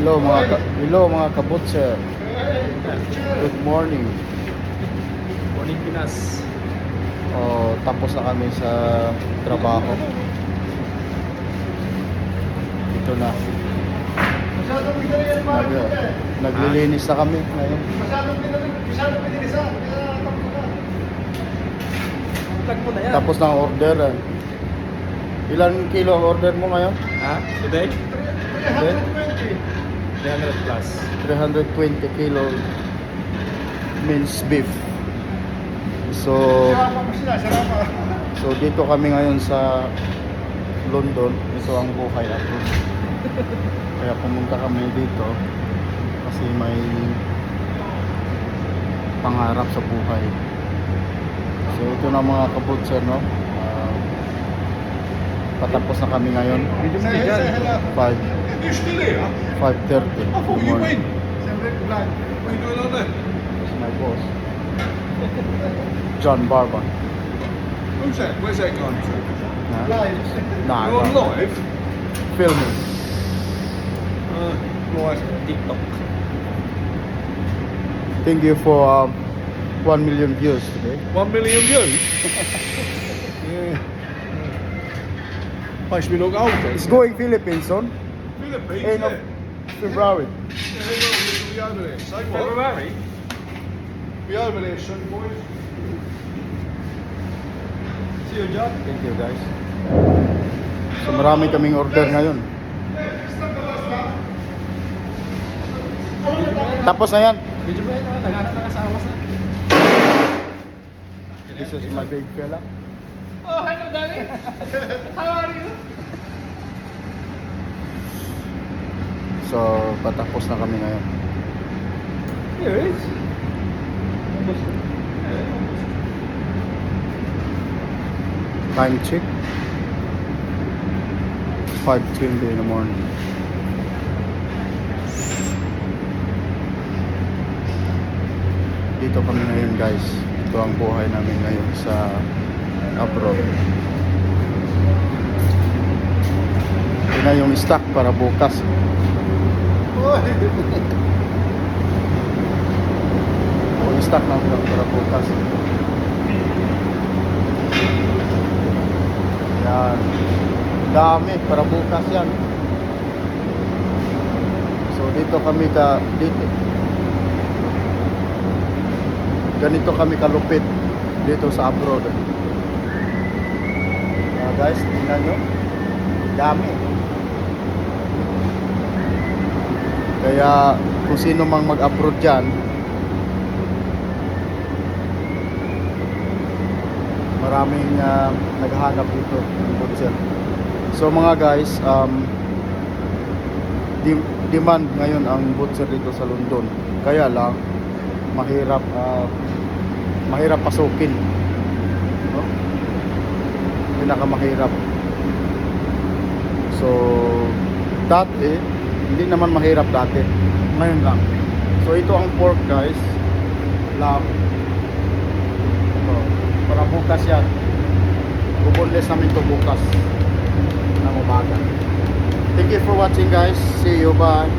Hello mga kabutser. Good morning. Morning Pinas. Tapos na kami sa trabaho. Ito na. Naglilinis na kami ngayon. Vlog mo na yan. Tapos na ang order. Ilan kilo ang order mo ngayon? Ha? Today? Okay? 300 plus. 320 kilo minced beef. So dito kami ngayon sa London. Ito ang buhay ako. Kaya pumunta kami dito kasi may pangarap sa buhay. So ito na mga kabutser, no? Patapos na kami ngayon. 5:30 in the morning. This is my boss, John Barber. Who's that? Where's that gone to? Nah, You're on live? filming. Right. TikTok. Thank you for 1 million views today. 1 million views? Yeah. Makes me look old. It's going Philippines soon, Philippines, end of February. Yeah, we'll be over there. Say what? February? Be over there soon, boys. See your job? Thank you guys. So marami kaming order ngayon. Tapos na yan. Medyo ba yun? Naghanap ng asawa sa... This is my big fella. Oh, hello darling. How are you? So patapos na kami ngayon. Here it is. Time check 5:20 in the morning. Dito kami ngayon guys. Ito ang buhay namin ngayon sa abroad. Ito na yung stock para bukas. Yung stock namin para bukas. Yan. Dami para bukas yan. So dito kami ganito kami kalupit dito sa abroad. Guys, tingnan nyo. Dami. Kaya kung sino mang mag-abroad dyan, maraming naghahanap dito ng butcher. So mga guys, demand ngayon ang butcher dito sa London. Kaya lang mahirap pasukin, no? Pinakamahirap. So dati hindi naman mahirap dati, ngayon lang. So ito ang pork guys, lamb. Para bukas yan. Bubunles namin ito bukas ng umaga. Thank you for watching guys. See you. Bye.